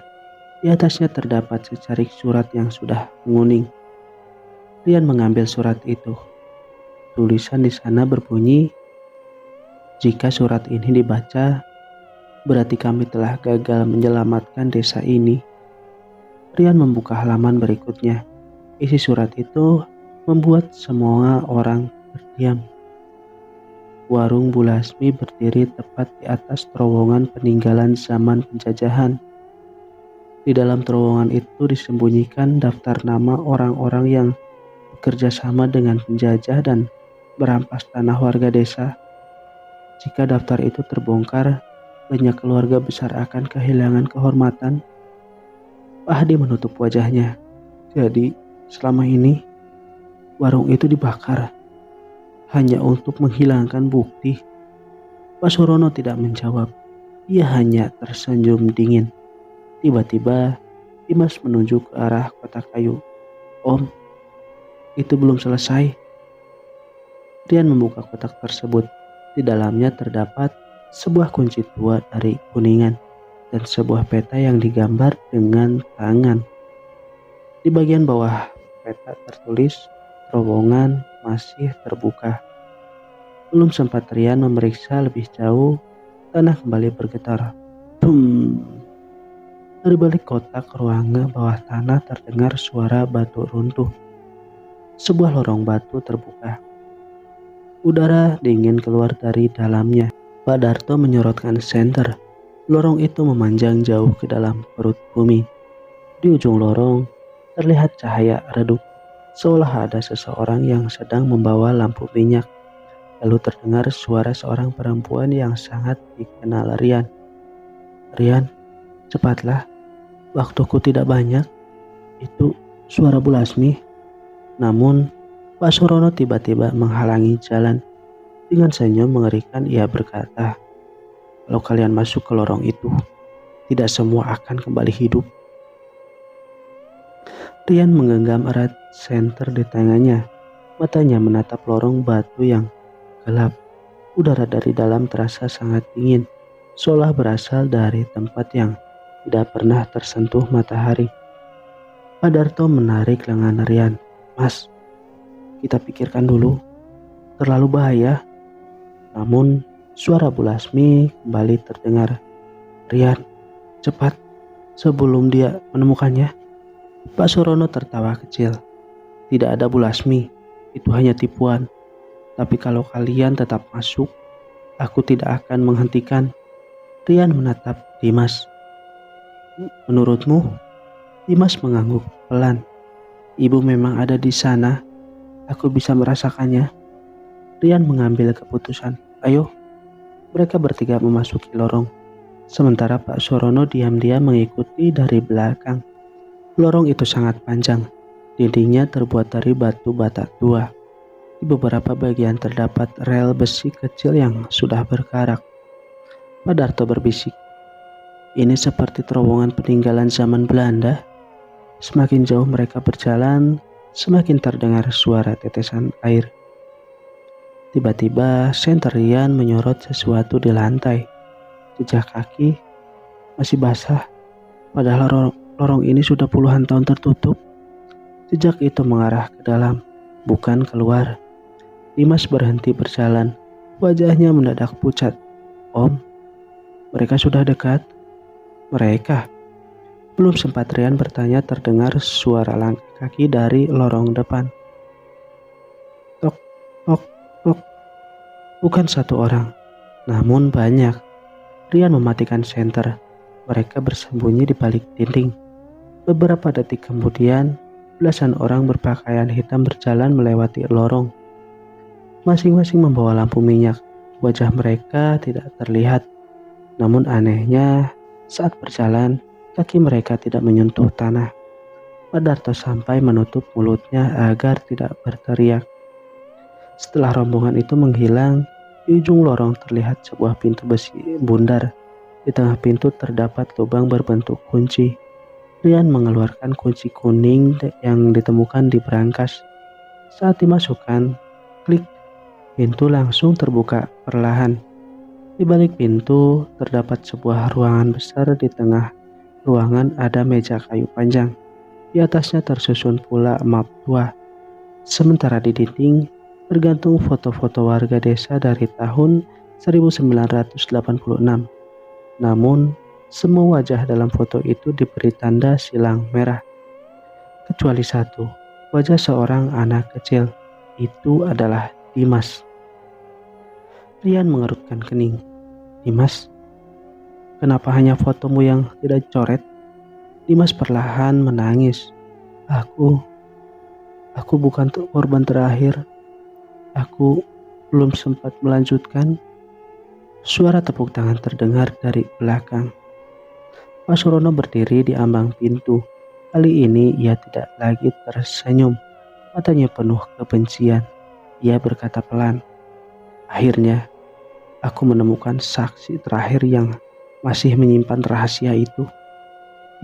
Di atasnya terdapat secarik surat yang sudah menguning. Rian mengambil surat itu. Tulisan di sana berbunyi, jika surat ini dibaca, berarti kami telah gagal menyelamatkan desa ini. Rian membuka halaman berikutnya. Isi surat itu membuat semua orang terdiam. Warung Bu Lasmi berdiri tepat di atas terowongan peninggalan zaman penjajahan. Di dalam terowongan itu disembunyikan daftar nama orang-orang yang bekerja sama dengan penjajah dan merampas tanah warga desa. Jika daftar itu terbongkar, banyak keluarga besar akan kehilangan kehormatan. Pak Hadi menutup wajahnya. Jadi, selama ini, warung itu dibakar hanya untuk menghilangkan bukti. Pak Surono tidak menjawab. Ia hanya tersenyum dingin. Tiba-tiba, Dimas menunjuk ke arah kotak kayu. Om, itu belum selesai. Rian membuka kotak tersebut. Di dalamnya terdapat sebuah kunci tua dari Kuningan dan sebuah peta yang digambar dengan tangan. Di bagian bawah peta tertulis terowongan masih terbuka. Belum sempat Rian memeriksa lebih jauh, tanah kembali bergetar. Bum! Dari balik kotak ruangan bawah tanah terdengar suara batu runtuh. Sebuah lorong batu terbuka. Udara dingin keluar dari dalamnya. Pak Darto menyorotkan senter. Lorong itu memanjang jauh ke dalam perut bumi. Di ujung lorong terlihat cahaya redup, seolah ada seseorang yang sedang membawa lampu minyak. Lalu terdengar suara seorang perempuan yang sangat dikenal Rian. Rian, cepatlah, waktuku tidak banyak. Itu suara Bu Lasmi. Namun Pak Surono tiba-tiba menghalangi jalan. Dengan senyum mengerikan ia berkata, kalau kalian masuk ke lorong itu, tidak semua akan kembali hidup. Rian menggenggam erat senter di tangannya. Matanya menatap lorong batu yang gelap. Udara dari dalam terasa sangat dingin, seolah berasal dari tempat yang tidak pernah tersentuh matahari. Pak Darto menarik lengan Rian. Mas, kita pikirkan dulu. Terlalu bahaya. Namun suara Bu Lasmi kembali terdengar. Rian, cepat, sebelum dia menemukannya. Pak Surono tertawa kecil. Tidak ada Bu Lasmi, itu hanya tipuan. Tapi kalau kalian tetap masuk, aku tidak akan menghentikan. Rian menatap Dimas. Menurutmu? Dimas mengangguk pelan. Ibu memang ada di sana. Aku bisa merasakannya. Rian mengambil keputusan. Ayo. Mereka bertiga memasuki lorong. Sementara Pak Surono diam-diam mengikuti dari belakang. Lorong itu sangat panjang. Dindingnya terbuat dari batu bata tua. Di beberapa bagian terdapat rel besi kecil yang sudah berkarak. Pak Darto berbisik. Ini seperti terowongan peninggalan zaman Belanda. Semakin jauh mereka berjalan, semakin terdengar suara tetesan air. Tiba-tiba senter Rian menyorot sesuatu di lantai. Jejak kaki masih basah, padahal lorong ini sudah puluhan tahun tertutup. Jejak itu mengarah ke dalam, bukan keluar. Dimas berhenti berjalan. Wajahnya mendadak pucat. Om, mereka sudah dekat. Mereka? Belum sempat Rian bertanya terdengar suara langkah kaki dari lorong depan. Tok, tok, tok. Bukan satu orang, namun banyak. Rian mematikan senter. Mereka bersembunyi di balik dinding. Beberapa detik kemudian, belasan orang berpakaian hitam berjalan melewati lorong. Masing-masing membawa lampu minyak. Wajah mereka tidak terlihat. Namun anehnya, saat berjalan, kaki mereka tidak menyentuh tanah. Pak Darto sampai menutup mulutnya agar tidak berteriak. Setelah rombongan itu menghilang, di ujung lorong terlihat sebuah pintu besi bundar. Di tengah pintu terdapat lubang berbentuk kunci. Rian mengeluarkan kunci kuning yang ditemukan di berangkas. Saat dimasukkan, klik, pintu langsung terbuka perlahan. Di balik pintu terdapat sebuah ruangan besar. Di tengah ruangan ada meja kayu panjang. Di atasnya tersusun pula map tua. Sementara di dinding tergantung foto-foto warga desa dari tahun 1986. Namun, semua wajah dalam foto itu diberi tanda silang merah. Kecuali satu, wajah seorang anak kecil. Itu adalah Dimas. Rian mengerutkan kening. Dimas, kenapa hanya fotomu yang tidak coret? Dimas perlahan menangis. Aku bukan korban terakhir. Aku belum sempat melanjutkan. Suara tepuk tangan terdengar dari belakang. Pak Surono berdiri di ambang pintu. Kali ini ia tidak lagi tersenyum. Matanya penuh kebencian. Ia berkata pelan. Akhirnya, aku menemukan saksi terakhir yang masih menyimpan rahasia itu.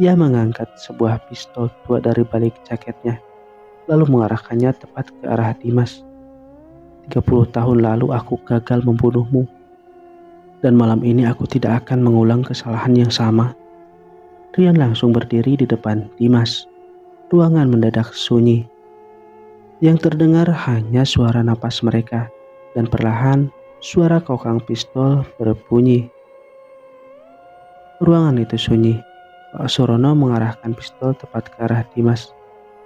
Ia mengangkat sebuah pistol tua dari balik jaketnya, lalu mengarahkannya tepat ke arah Dimas. 30 tahun lalu aku gagal membunuhmu. Dan malam ini aku tidak akan mengulang kesalahan yang sama. Rian langsung berdiri di depan Dimas. Ruangan mendadak sunyi. Yang terdengar hanya suara napas mereka, dan perlahan suara kokang pistol berbunyi. Ruangan itu sunyi. Pak Surono mengarahkan pistol tepat ke arah Dimas.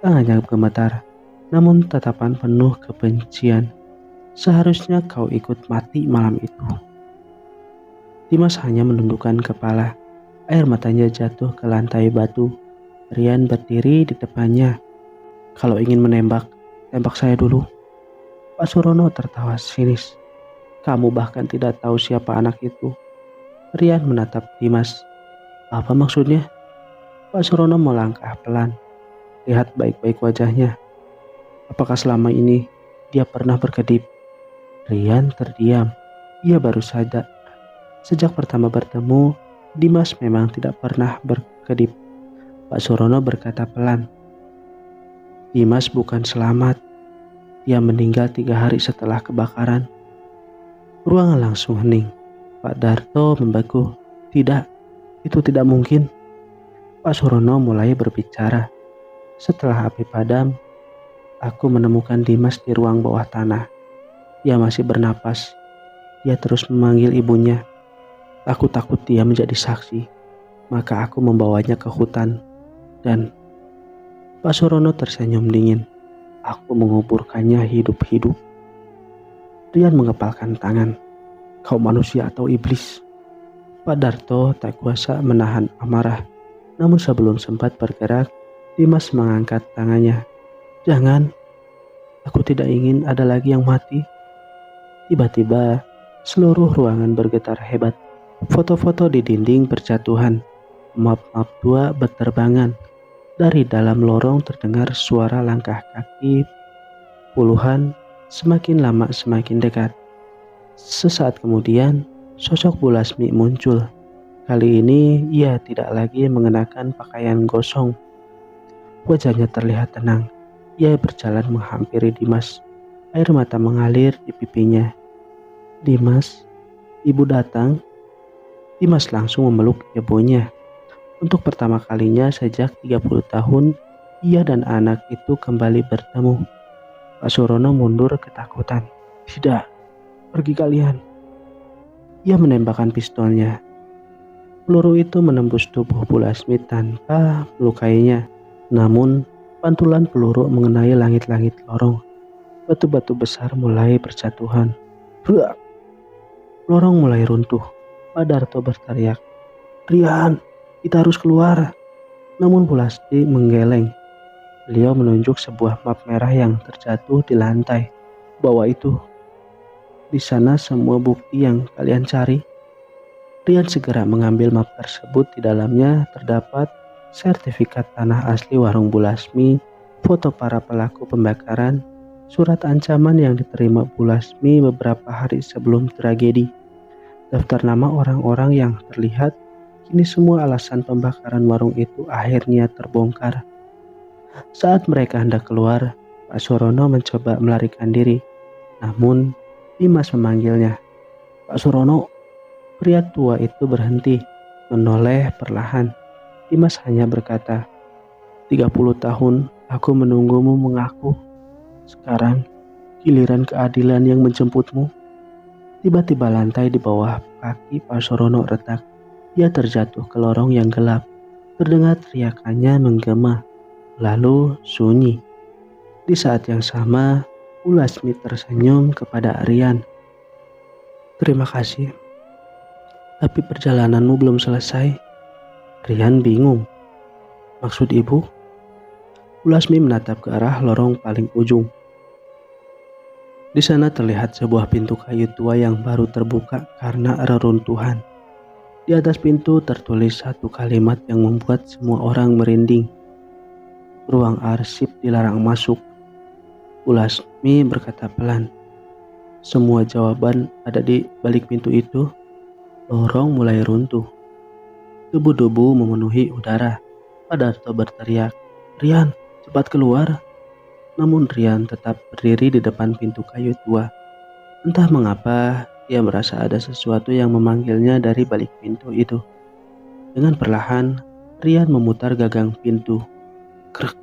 Tangannya gemetar, namun tatapan penuh kebencian. Seharusnya kau ikut mati malam itu. Dimas hanya menundukkan kepala. Air matanya jatuh ke lantai batu. Rian berdiri di depannya. Kalau ingin menembak, tembak saya dulu. Pak Surono tertawa sinis. Kamu bahkan tidak tahu siapa anak itu. Rian menatap Dimas. Apa maksudnya? Pak Surono melangkah pelan. Lihat baik-baik wajahnya. Apakah selama ini dia pernah berkedip? Rian terdiam. Ia baru sadar. Sejak pertama bertemu, Dimas memang tidak pernah berkedip. Pak Surono berkata pelan. Dimas bukan selamat. Dia meninggal 3 hari setelah kebakaran. Ruangan langsung hening. Pak Darto membeku. Tidak, itu tidak mungkin. Pak Surono mulai berbicara. Setelah api padam, aku menemukan Dimas di ruang bawah tanah. Dia masih bernapas. Dia terus memanggil ibunya. Aku takut dia menjadi saksi. Maka aku membawanya ke hutan. Dan Pak Surono tersenyum dingin. Aku menguburkannya hidup-hidup. Rian mengepalkan tangan. Kau manusia atau iblis? Pak Darto tak kuasa menahan amarah. Namun sebelum sempat bergerak, Dimas mengangkat tangannya. Jangan, aku tidak ingin ada lagi yang mati. Tiba-tiba, seluruh ruangan bergetar hebat. Foto-foto di dinding berjatuhan. Map-map tua berterbangan. Dari dalam lorong terdengar suara langkah kaki puluhan, semakin lama semakin dekat. Sesaat kemudian, sosok Bu Lasmi muncul. Kali ini ia tidak lagi mengenakan pakaian gosong. Wajahnya terlihat tenang. Ia berjalan menghampiri Dimas. Air mata mengalir di pipinya. Dimas, ibu datang. Dimas langsung memeluk ibunya. Untuk pertama kalinya sejak 30 tahun, ia dan anak itu kembali bertemu. Pak Surono mundur ketakutan. Tidak, pergi kalian. Ia menembakkan pistolnya. Peluru itu menembus tubuh Bu Lasmi tanpa melukainya. Namun, pantulan peluru mengenai langit-langit lorong. Batu-batu besar mulai berjatuhan. Brak! Lorong mulai runtuh. Pak Darto berteriak. Rian, kita harus keluar. Namun Bu Lasmi menggeleng. Beliau menunjuk sebuah map merah yang terjatuh di lantai. Bawa itu. Di sana semua bukti yang kalian cari. Rian segera mengambil map tersebut. Di dalamnya terdapat sertifikat tanah asli warung Bu Lasmi, foto para pelaku pembakaran, surat ancaman yang diterima Bu Lasmi beberapa hari sebelum tragedi, daftar nama orang-orang yang terlihat. Kini semua alasan pembakaran warung itu akhirnya terbongkar. Saat mereka hendak keluar, Pak Surono mencoba melarikan diri. Namun, Dimas memanggilnya. Pak Surono, pria tua itu berhenti, menoleh perlahan. Dimas hanya berkata, 30 tahun aku menunggumu mengaku. Sekarang, giliran keadilan yang menjemputmu. Tiba-tiba lantai di bawah kaki Pak Surono retak. Dia terjatuh ke lorong yang gelap. Terdengar teriakannya menggema. Lalu sunyi. Di saat yang sama, Bu Lasmi tersenyum kepada Rian. Terima kasih. Tapi perjalananmu belum selesai. Rian bingung. Maksud ibu? Bu Lasmi menatap ke arah lorong paling ujung. Di sana terlihat sebuah pintu kayu tua yang baru terbuka karena reruntuhan. Di atas pintu tertulis satu kalimat yang membuat semua orang merinding. Ruang arsip dilarang masuk. Bu Lasmi berkata pelan. Semua jawaban ada di balik pintu itu. Lorong mulai runtuh. Debu-debu memenuhi udara. Pak Darto berteriak, Rian, cepat keluar. Namun Rian tetap berdiri di depan pintu kayu tua. Entah mengapa, ia merasa ada sesuatu yang memanggilnya dari balik pintu itu. Dengan perlahan, Rian memutar gagang pintu. Krek.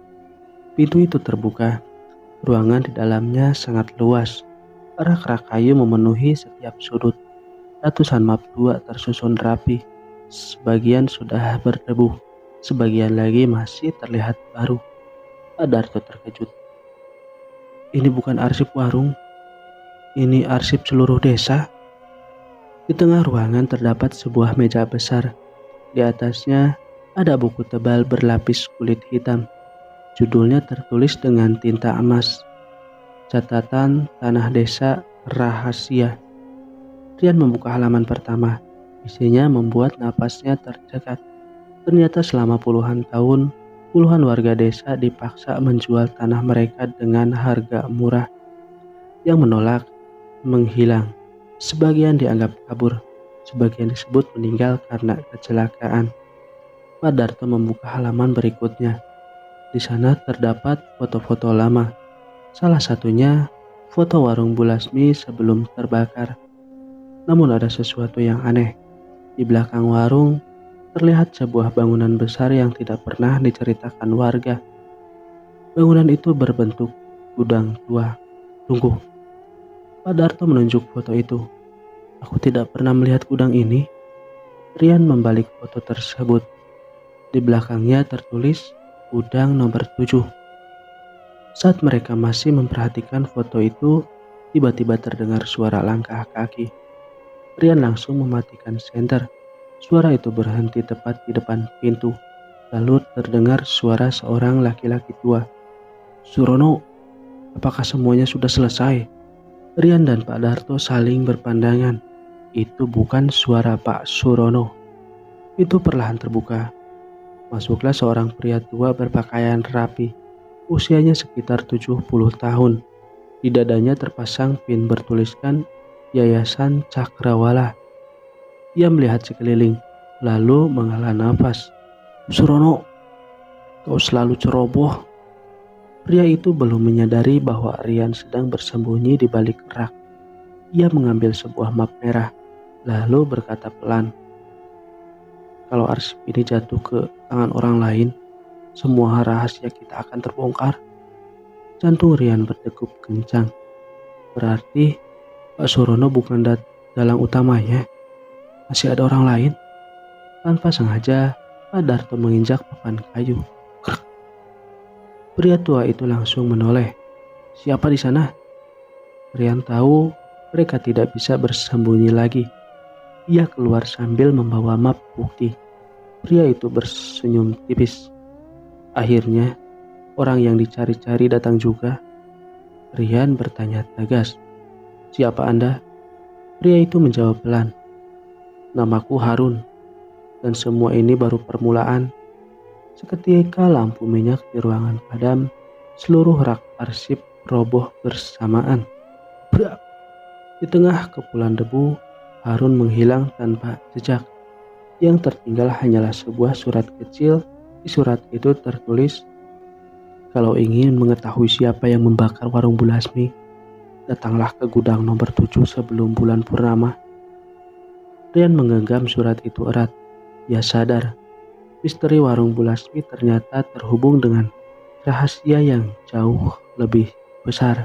Pintu itu terbuka. Ruangan di dalamnya sangat luas. Rak-rak kayu memenuhi setiap sudut. Ratusan map 2 tersusun rapi. Sebagian sudah berdebu, sebagian lagi masih terlihat baru. Pak Darto terkejut. Ini bukan arsip warung, ini arsip seluruh desa. Di tengah ruangan terdapat sebuah meja besar. Di atasnya ada buku tebal berlapis kulit hitam. Judulnya tertulis dengan tinta emas. Catatan Tanah Desa Rahasia. Rian membuka halaman pertama. Isinya membuat napasnya tercekat. Ternyata selama puluhan tahun, puluhan warga desa dipaksa menjual tanah mereka dengan harga murah. Yang menolak menghilang. Sebagian dianggap kabur, sebagian disebut meninggal karena kecelakaan. Pak Darto membuka halaman berikutnya. Di sana terdapat foto-foto lama. Salah satunya foto warung Bulasmi sebelum terbakar. Namun ada sesuatu yang aneh. Di belakang warung terlihat sebuah bangunan besar yang tidak pernah diceritakan warga. Bangunan itu berbentuk gudang tua. Tunggu. Pak Darto menunjuk foto itu. Aku tidak pernah melihat gudang ini. Rian membalik foto tersebut. Di belakangnya tertulis gudang nomor 7. Saat mereka masih memperhatikan foto itu, tiba-tiba terdengar suara langkah kaki. Rian langsung mematikan senter. Suara itu berhenti tepat di depan pintu. Lalu terdengar suara seorang laki-laki tua. Surono, apakah semuanya sudah selesai? Rian dan Pak Darto saling berpandangan. Itu bukan suara Pak Surono. Itu perlahan terbuka. Masuklah seorang pria tua berpakaian rapi. Usianya sekitar 70 tahun. Di dadanya terpasang pin bertuliskan Yayasan Cakrawala. Ia melihat sekeliling, lalu menghela nafas. Surono, kau selalu ceroboh. Pria itu belum menyadari bahwa Rian sedang bersembunyi di balik rak. Ia mengambil sebuah map merah, lalu berkata pelan. Kalau arsip ini jatuh ke tangan orang lain, semua rahasia kita akan terbongkar. Jantung Rian berdegup kencang. Berarti Pak Surono bukan dalang utamanya. Masih ada orang lain. Tanpa sengaja, Pak Darto menginjak papan kayu. Krek. Pria tua itu langsung menoleh. Siapa di sana? Rian tahu mereka tidak bisa bersembunyi lagi. Ia keluar sambil membawa map bukti. Pria itu bersenyum tipis. Akhirnya, orang yang dicari-cari datang juga. Rian bertanya tegas. Siapa Anda? Pria itu menjawab pelan. Namaku Harun. Dan semua ini baru permulaan. Seketika lampu minyak di ruangan padam. Seluruh rak arsip roboh bersamaan. Brak! Di tengah kepulan debu, Harun menghilang tanpa jejak. Yang tertinggal hanyalah sebuah surat kecil. Di surat itu tertulis, kalau ingin mengetahui siapa yang membakar warung Bulasmi, datanglah ke gudang nomor 7 sebelum bulan purnama. Rian menggenggam surat itu erat. Ia sadar, misteri warung Bulasmi ternyata terhubung dengan rahasia yang jauh lebih besar.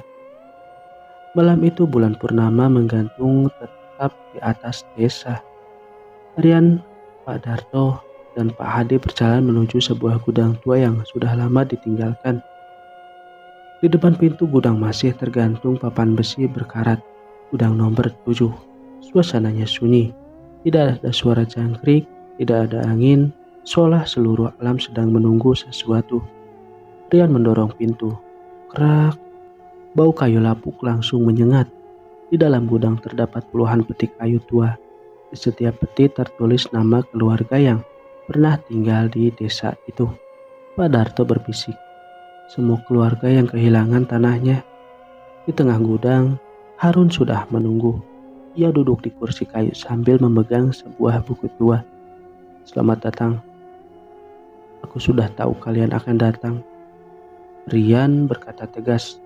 Malam itu bulan purnama menggantung tetap di atas desa. Rian, Pak Darto, dan Pak Hadi berjalan menuju sebuah gudang tua yang sudah lama ditinggalkan. Di depan pintu gudang masih tergantung papan besi berkarat. Gudang nomor 7. Suasananya sunyi. Tidak ada suara jangkrik, tidak ada angin, seolah seluruh alam sedang menunggu sesuatu. Rian mendorong pintu. Krak. Bau kayu lapuk langsung menyengat. Di dalam gudang terdapat puluhan peti kayu tua. Di setiap peti tertulis nama keluarga yang pernah tinggal di desa itu. Pak Darto berbisik. Semua keluarga yang kehilangan tanahnya. Di tengah gudang, Harun sudah menunggu. Ia duduk di kursi kayu sambil memegang sebuah buku tua. Selamat datang. Aku sudah tahu kalian akan datang. Rian berkata tegas.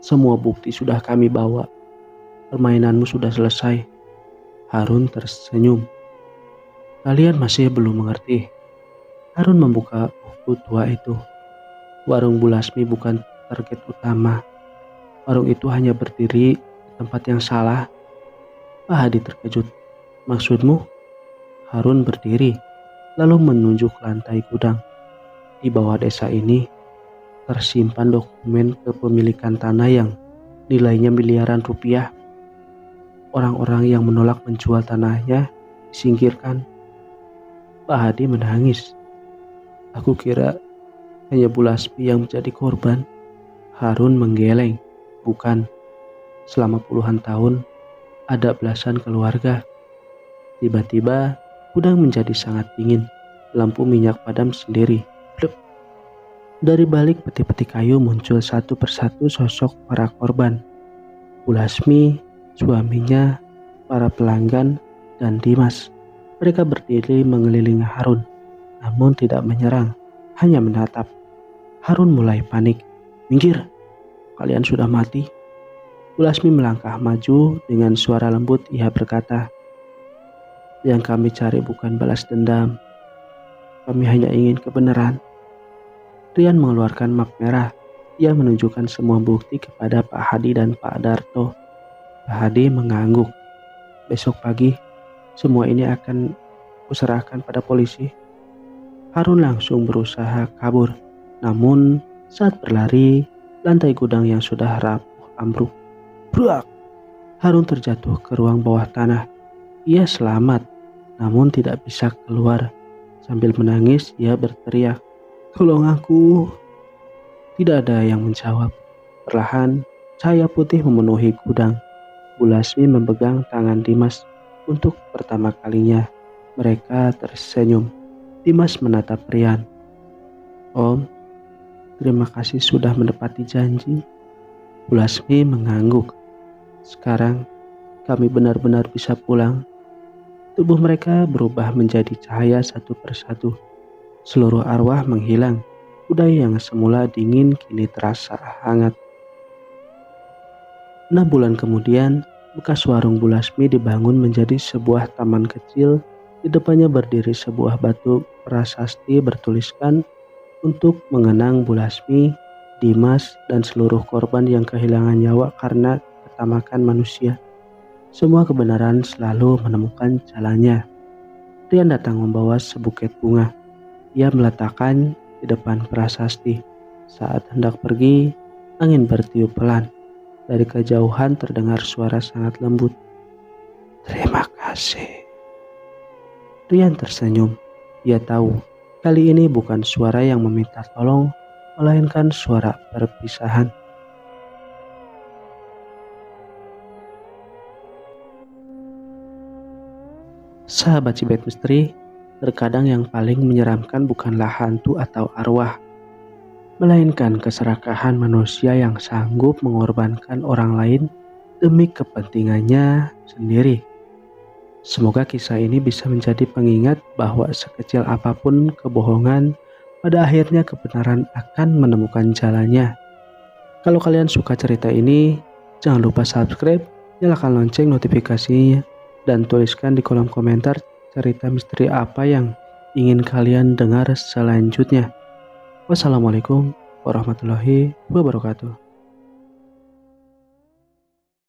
Semua bukti sudah kami bawa. Permainanmu sudah selesai. Harun tersenyum. Kalian masih belum mengerti. Harun membuka buku tua itu. Warung Bulasmi bukan target utama. Warung itu hanya berdiri di tempat yang salah. Pak Hadi terkejut. Maksudmu? Harun berdiri, lalu menunjuk lantai gudang. Di bawah desa ini tersimpan dokumen kepemilikan tanah yang nilainya miliaran rupiah. Orang-orang yang menolak menjual tanahnya disingkirkan. Pak Hadi menangis. Aku kira hanya Bu Lasmi yang menjadi korban. Harun menggeleng. Bukan. Selama puluhan tahun ada belasan keluarga. Tiba-tiba gudang menjadi sangat dingin. Lampu minyak padam sendiri. Blep. Dari balik peti-peti kayu muncul satu persatu sosok para korban. Bu Lasmi, suaminya, para pelanggan, dan Dimas. Mereka berdiri mengelilingi Harun, namun tidak menyerang, hanya menatap. Harun mulai panik. Minggir, kalian sudah mati. Bu Lasmi melangkah maju dengan suara lembut. Ia berkata, yang kami cari bukan balas dendam. Kami hanya ingin kebenaran. Rian mengeluarkan map merah. Ia menunjukkan semua bukti kepada Pak Hadi dan Pak Darto. Pak Hadi mengangguk. Besok pagi, semua ini akan kuserahkan pada polisi. Harun langsung berusaha kabur. Namun saat berlari, lantai gudang yang sudah rapuh ambruk. Bruak! Harun terjatuh ke ruang bawah tanah. Ia selamat, namun tidak bisa keluar. Sambil menangis, ia berteriak, "Tolong aku!" Tidak ada yang menjawab. Perlahan, cahaya putih memenuhi gudang. Bu Lasmi memegang tangan Dimas. Untuk pertama kalinya, mereka tersenyum. Dimas menatap Rian. Om, terima kasih sudah menepati janji. Bu Lasmi mengangguk. Sekarang, kami benar-benar bisa pulang. Tubuh mereka berubah menjadi cahaya satu persatu. Seluruh arwah menghilang. Budaya yang semula dingin kini terasa hangat. 6 bulan kemudian, bekas warung Bu Lasmi dibangun menjadi sebuah taman kecil. Di depannya berdiri sebuah batu prasasti bertuliskan untuk mengenang Bu Lasmi, Dimas, dan seluruh korban yang kehilangan nyawa karena ketamakan manusia. Semua kebenaran selalu menemukan jalannya. Rian datang membawa sebuket bunga. Ia meletakkan di depan prasasti. Saat hendak pergi, angin bertiup pelan. Dari kejauhan terdengar suara sangat lembut. Terima kasih. Rian tersenyum. Ia tahu, kali ini bukan suara yang meminta tolong, melainkan suara perpisahan. Sahabat Cibet Misteri, terkadang yang paling menyeramkan bukanlah hantu atau arwah, melainkan keserakahan manusia yang sanggup mengorbankan orang lain demi kepentingannya sendiri. Semoga kisah ini bisa menjadi pengingat bahwa sekecil apapun kebohongan, pada akhirnya kebenaran akan menemukan jalannya. Kalau kalian suka cerita ini, jangan lupa subscribe, nyalakan lonceng notifikasinya, dan tuliskan di kolom komentar cerita misteri apa yang ingin kalian dengar selanjutnya. Wassalamualaikum warahmatullahi wabarakatuh.